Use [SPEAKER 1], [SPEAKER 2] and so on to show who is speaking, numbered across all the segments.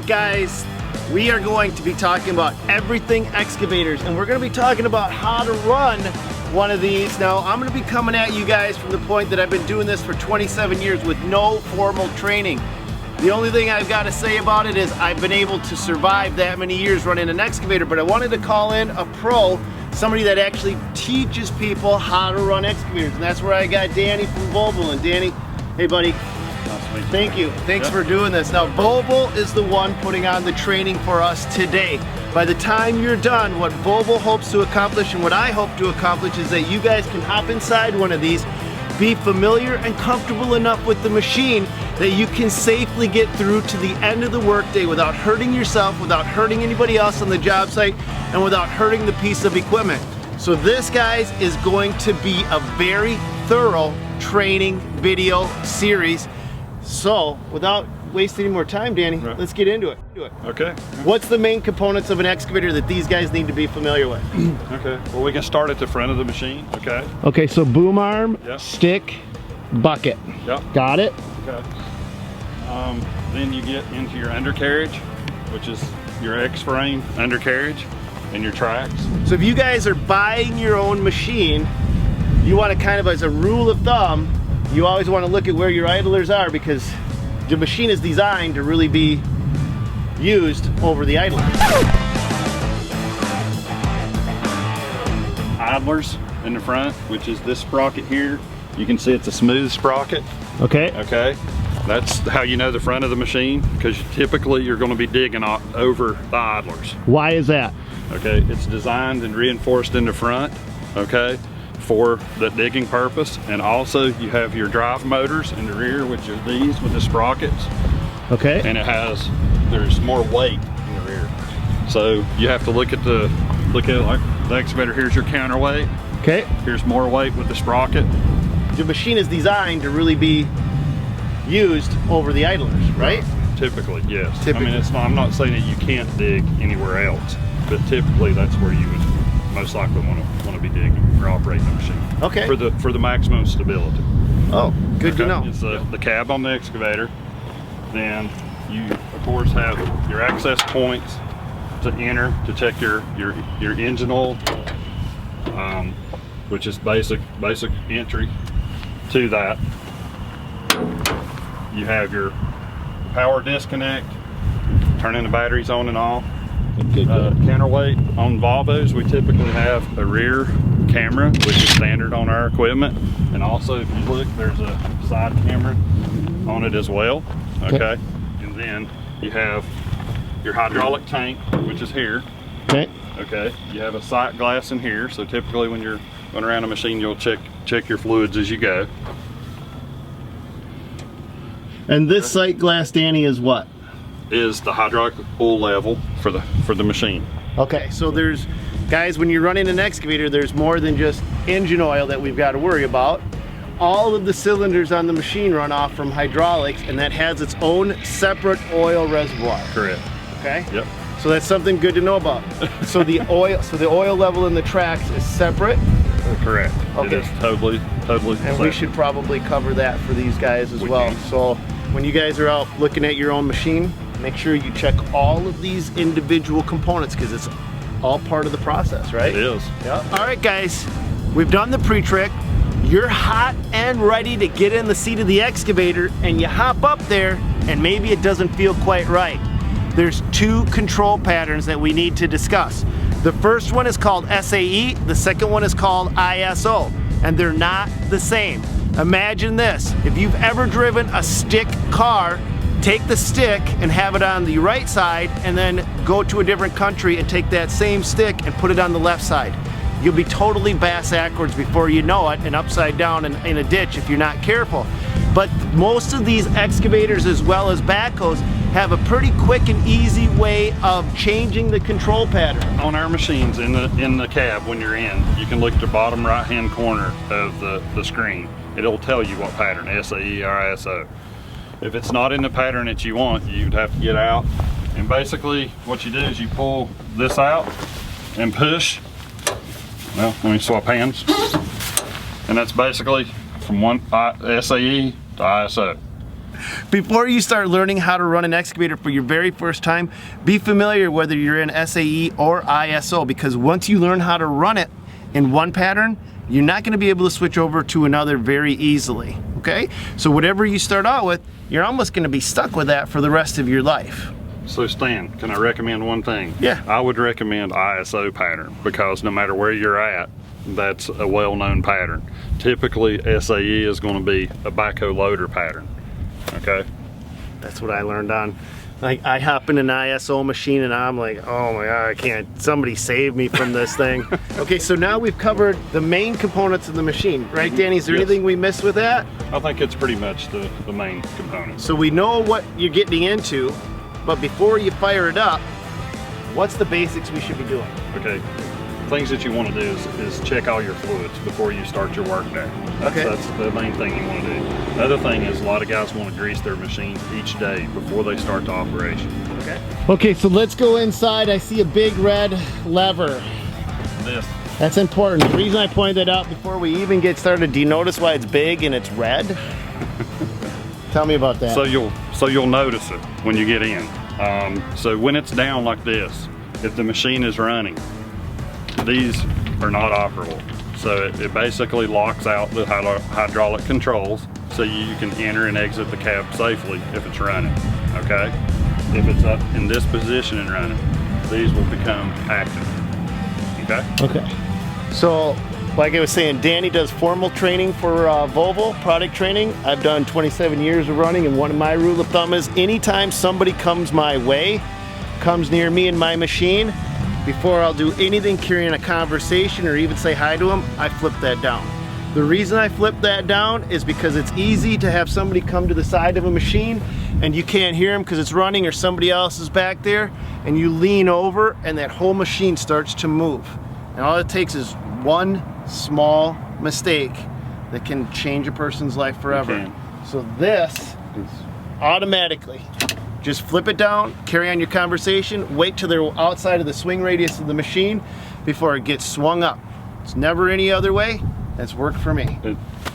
[SPEAKER 1] guys, we are going to be talking about everything excavators, and we're going to be talking about how to run one of these. Now, I'm going to be coming at you guys from the point that I've been doing this for 27 years with no formal training. The only thing I've got to say about it is I've been able to survive that many years running an excavator, but I wanted to call in a pro, somebody that actually teaches people how to run excavators, and that's where I got Danny from Volvo. And Danny, hey buddy. Thank you. Thanks for doing this. Now, Volvo is the one putting on the training for us today. By the time you're done, what Volvo hopes to accomplish and what I hope to accomplish is that you guys can hop inside one of these, be familiar and comfortable enough with the machine that you can safely get through to the end of the workday without hurting yourself, without hurting anybody else on the job site, and without hurting the piece of equipment. So this, guys, is going to be a very thorough training video series. So, without wasting any more time, Danny, let's get into it.
[SPEAKER 2] Okay.
[SPEAKER 1] What's the main components of an excavator that these guys need to be familiar with?
[SPEAKER 2] Okay, well, we can start at the front of the machine, okay?
[SPEAKER 1] Okay, so boom arm, stick, bucket.
[SPEAKER 2] Yep.
[SPEAKER 1] Got it?
[SPEAKER 2] Okay. Then you get into your undercarriage, which is your X-frame undercarriage and your tracks.
[SPEAKER 1] So if you guys are buying your own machine, you want to kind of, as a rule of thumb, you always want to look at where your idlers are, because the machine is designed to really be used over the idlers.
[SPEAKER 2] Idlers in the front, which is this sprocket here. You can see it's a smooth sprocket.
[SPEAKER 1] Okay.
[SPEAKER 2] Okay. That's how you know the front of the machine, because typically you're going to be digging over the idlers.
[SPEAKER 1] Why is that?
[SPEAKER 2] Okay, it's designed and reinforced in the front, okay, for the digging purpose. And also you have your drive motors in the rear, which are these with the sprockets.
[SPEAKER 1] Okay.
[SPEAKER 2] And there's more weight in the rear. So you have to look at like the excavator. Here's your counterweight.
[SPEAKER 1] Okay.
[SPEAKER 2] Here's more weight with the sprocket.
[SPEAKER 1] The machine is designed to really be used over the idlers, right?
[SPEAKER 2] Typically, yes.
[SPEAKER 1] Typically.
[SPEAKER 2] I mean, I'm not saying that you can't dig anywhere else, but typically that's where you would most likely want to be digging or operating the machine.
[SPEAKER 1] Okay.
[SPEAKER 2] For the maximum stability.
[SPEAKER 1] Oh, good to know.
[SPEAKER 2] It's the cab on the excavator. Then you of course have your access points to enter to check your engine oil, which is basic entry to that. You have your power disconnect, turning the batteries on and off. Counterweight on Volvos, we typically have a rear camera, which is standard on our equipment, and also if you look, there's a side camera on it as well. Okay. And then you have your hydraulic tank, which is here.
[SPEAKER 1] Okay.
[SPEAKER 2] Okay. You have a sight glass in here, so typically when you're going around a machine, you'll check your fluids as you go.
[SPEAKER 1] And this sight glass, Danny, is what?
[SPEAKER 2] Is the hydraulic oil level for the machine.
[SPEAKER 1] Okay, so there's, guys, when you're running an excavator, there's more than just engine oil that we've got to worry about. All of the cylinders on the machine run off from hydraulics, and that has its own separate oil reservoir.
[SPEAKER 2] Correct.
[SPEAKER 1] Okay?
[SPEAKER 2] Yep.
[SPEAKER 1] So that's something good to know about. So the oil level in the tracks is separate.
[SPEAKER 2] Correct.
[SPEAKER 1] Okay.
[SPEAKER 2] It is totally
[SPEAKER 1] And
[SPEAKER 2] separate.
[SPEAKER 1] we should probably cover that for these guys as well. So when you guys are out looking at your own machine, make sure you check all of these individual components, because it's all part of the process, right?
[SPEAKER 2] It is.
[SPEAKER 1] Yeah. All right, guys, we've done the pre-trick. You're hot and ready to get in the seat of the excavator, and you hop up there and maybe it doesn't feel quite right. There's two control patterns that we need to discuss. The first one is called SAE, the second one is called ISO, and they're not the same. Imagine this, if you've ever driven a stick car, take the stick and have it on the right side, and then go to a different country and take that same stick and put it on the left side. You'll be totally bass-backwards before you know it, and upside down in a ditch if you're not careful. But most of these excavators, as well as backhoes, have a pretty quick and easy way of changing the control pattern.
[SPEAKER 2] On our machines, in the cab, when you're in, you can look at the bottom right-hand corner of the screen. It'll tell you what pattern, SAE or ISO. If it's not in the pattern that you want, you'd have to get out. And basically, what you do is you pull this out and push. Well, let me swap hands. And that's basically from one SAE to ISO.
[SPEAKER 1] Before you start learning how to run an excavator for your very first time, be familiar whether you're in SAE or ISO, because once you learn how to run it in one pattern, you're not going to be able to switch over to another very easily, okay? So whatever you start out with, you're almost going to be stuck with that for the rest of your life.
[SPEAKER 2] So Stan, can I recommend one thing?
[SPEAKER 1] Yeah.
[SPEAKER 2] I would recommend ISO pattern, because no matter where you're at, that's a well-known pattern. Typically SAE is going to be a backhoe loader pattern, okay?
[SPEAKER 1] That's what I learned on. Like, I hop in an ISO machine and I'm like, oh my God, I can't, somebody save me from this thing. Okay, so now we've covered the main components of the machine, right, Danny? Is there anything we missed with that?
[SPEAKER 2] I think it's pretty much the main components.
[SPEAKER 1] So we know what you're getting into, but before you fire it up, what's the basics we should be doing?
[SPEAKER 2] Okay, things that you want to do is check all your fluids before you start your work day.
[SPEAKER 1] Okay.
[SPEAKER 2] That's the main thing you want to do. The other thing is a lot of guys want to grease their machine each day before they start the operation.
[SPEAKER 1] Okay. Okay, so let's go inside. I see a big red lever.
[SPEAKER 2] This.
[SPEAKER 1] That's important. The reason I pointed that out before we even get started, do you notice why it's big and it's red? Tell me about that.
[SPEAKER 2] So you'll notice it when you get in. So when it's down like this, if the machine is running, these are not operable. So it basically locks out the hydraulic controls so you can enter and exit the cab safely if it's running, okay? If it's up in this position and running, these will become active, okay?
[SPEAKER 1] Okay. So, like I was saying, Danny does formal training for Volvo, product training. I've done 27 years of running, and one of my rule of thumb is anytime somebody comes my way, comes near me and my machine, before I'll do anything carrying a conversation or even say hi to them, I flip that down. The reason I flip that down is because it's easy to have somebody come to the side of a machine and you can't hear them because it's running or somebody else is back there, and you lean over and that whole machine starts to move. And all it takes is one small mistake that can change a person's life forever. So this automatically, just flip it down, carry on your conversation, wait till they're outside of the swing radius of the machine before it gets swung up. It's never any other way. That's worked for me.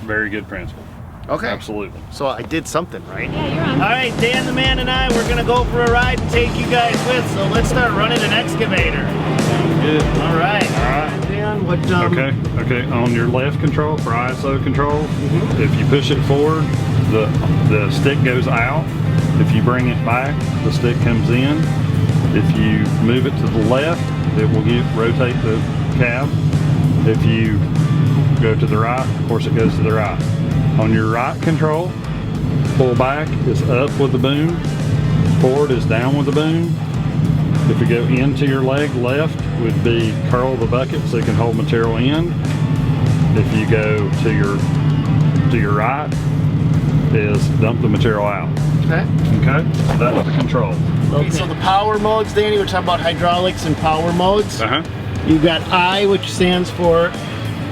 [SPEAKER 2] Very good principle.
[SPEAKER 1] Okay.
[SPEAKER 2] Absolutely.
[SPEAKER 1] So I did something, right?
[SPEAKER 3] Yeah, you're on.
[SPEAKER 1] All right, Dan the man and I, we're gonna go for a ride and take you guys with, so let's start running an excavator.
[SPEAKER 2] Good.
[SPEAKER 1] All right. Dan, what
[SPEAKER 2] Okay, on your left control for ISO control, if you push it forward, the stick goes out. If you bring it back, the stick comes in. If you move it to the left, it will rotate the cab. If you go to the right, of course it goes to the right. On your right control, pull back is up with the boom, forward is down with the boom. If you go into your leg, left would be curl the bucket so you can hold material in. If you go to your right, is dump the material out.
[SPEAKER 1] Okay.
[SPEAKER 2] Okay, that's the control.
[SPEAKER 1] Okay, so the power modes, Danny, we're talking about hydraulics and power modes. You've got I, which stands for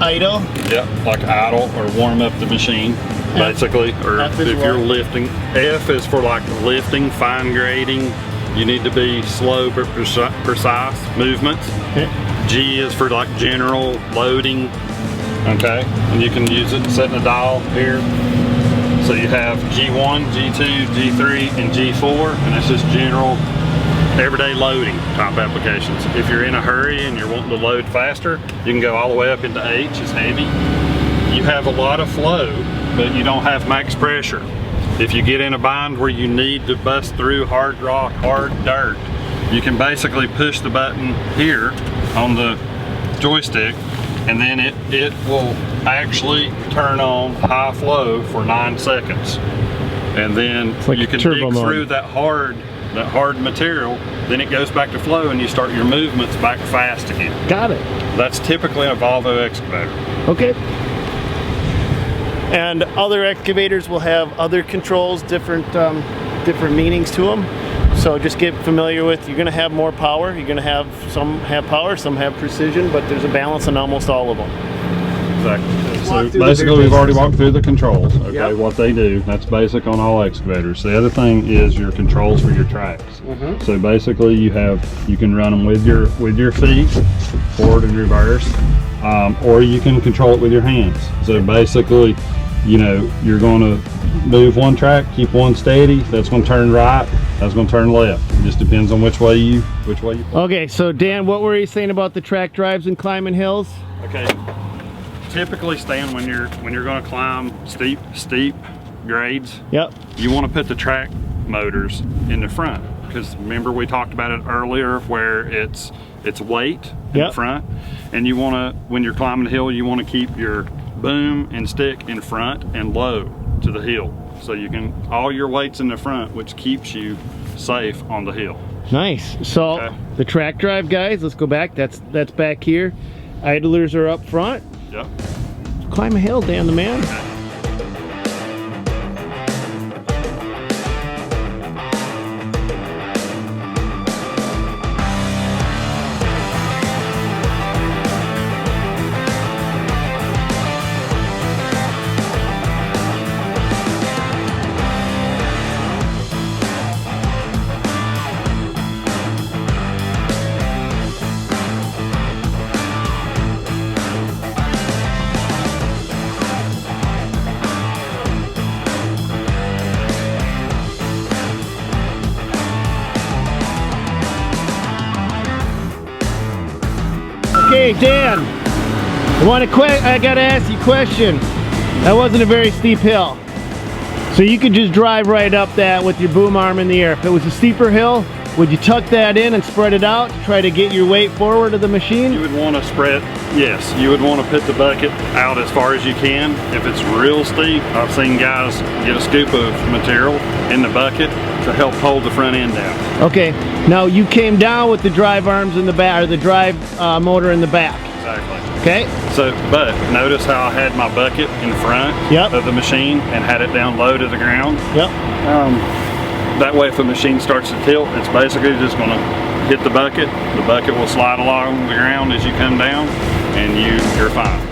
[SPEAKER 1] idle.
[SPEAKER 2] Yeah, like idle or warm up the machine, basically. Or
[SPEAKER 1] F
[SPEAKER 2] if you're lifting, F is for like lifting, fine grading. You need to be slow but precise movements.
[SPEAKER 1] Okay.
[SPEAKER 2] G is for like general loading. Okay, and you can use it setting a dial here. So you have G1, G2, G3, and G4, and that's just general everyday loading type applications. If you're in a hurry and you're wanting to load faster, you can go all the way up into H, it's heavy. You have a lot of flow, but you don't have max pressure. If you get in a bind where you need to bust through hard rock, hard dirt, you can basically push the button here on the joystick, and then it will actually turn on high flow for 9 seconds. And then
[SPEAKER 1] like
[SPEAKER 2] you can dig through that hard material, then it goes back to flow and you start your movements back fast again.
[SPEAKER 1] Got it.
[SPEAKER 2] That's typically a Volvo excavator.
[SPEAKER 1] Okay. And other excavators will have other controls, different meanings to them. So just get familiar with, you're gonna have more power, you're gonna have, some have power, some have precision, but there's a balance in almost all of them.
[SPEAKER 2] Exactly. So basically we've already walked through the controls, okay, what they do. That's basic on all excavators. The other thing is your controls for your tracks. So basically you can run them with your feet, forward and reverse, or you can control it with your hands. So basically you know, you're going to move one track, keep one steady. That's going to turn right. That's going to turn left. It just depends on which way you play.
[SPEAKER 1] Okay, so Dan, what were you saying about the track drives and climbing hills?
[SPEAKER 2] Okay. Typically, Stan, when you're going to climb steep grades,
[SPEAKER 1] yep, you
[SPEAKER 2] want to put the track motors in the front, because remember we talked about it earlier where it's weight in the front, and you want to, when you're climbing the hill, you want to keep your boom and stick in front and low to the hill, so you can all your weight's in the front, which keeps you safe on the hill.
[SPEAKER 1] Nice. So the track drive, guys, let's go back. That's back here. Idlers are up front.
[SPEAKER 2] Yep.
[SPEAKER 1] Climb a hill, Dan the man.
[SPEAKER 2] Okay.
[SPEAKER 1] Okay, Dan, I gotta ask you a question. That wasn't a very steep hill. So you could just drive right up that with your boom arm in the air. If it was a steeper hill, would you tuck that in and spread it out to try to get your weight forward of the machine?
[SPEAKER 2] You would want to spread, yes, you would want to put the bucket out as far as you can. If it's real steep, I've seen guys get a scoop of material in the bucket to help hold the front end down.
[SPEAKER 1] Okay, now you came down with the drive arms in the back, or the drive motor in the back.
[SPEAKER 2] Exactly.
[SPEAKER 1] Okay.
[SPEAKER 2] So, but notice how I had my bucket in front of the machine and had it down low to the ground.
[SPEAKER 1] Yep.
[SPEAKER 2] That way if the machine starts to tilt, it's basically just going to hit the bucket will slide along the ground as you come down, and you're fine.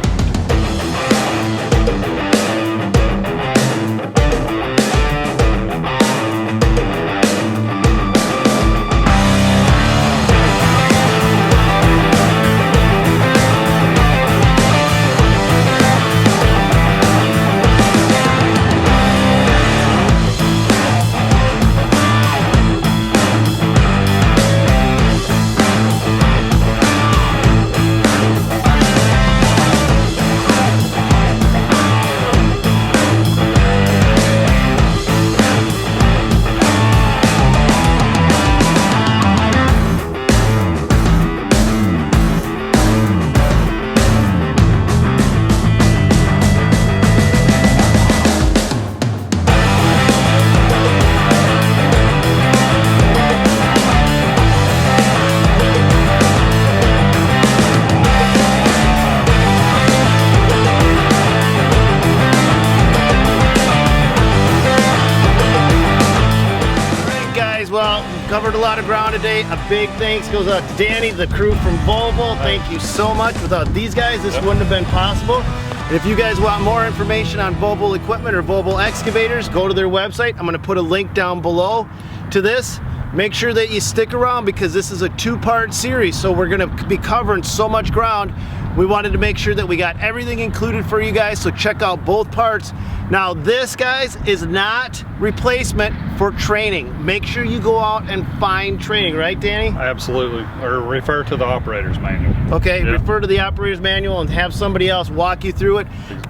[SPEAKER 1] Well, we've covered a lot of ground today. A big thanks goes out to Danny, the crew from Volvo. Thank you so much. Without these guys, this wouldn't have been possible. And if you guys want more information on Volvo equipment or Volvo excavators, go to their website. I'm going to put a link down below to this. Make sure that you stick around because this is a two-part series, so we're going to be covering so much ground. We wanted to make sure that we got everything included for you guys, so check out both parts. Now this, guys, is not replacement for training. Make sure you go out and find training, right, Danny?
[SPEAKER 2] Absolutely, or refer to the operator's manual.
[SPEAKER 1] Okay, refer to the operator's manual and have somebody else walk you through it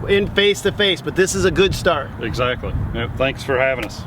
[SPEAKER 1] in face-to-face, but this is a good start.
[SPEAKER 2] Exactly. Thanks for having us.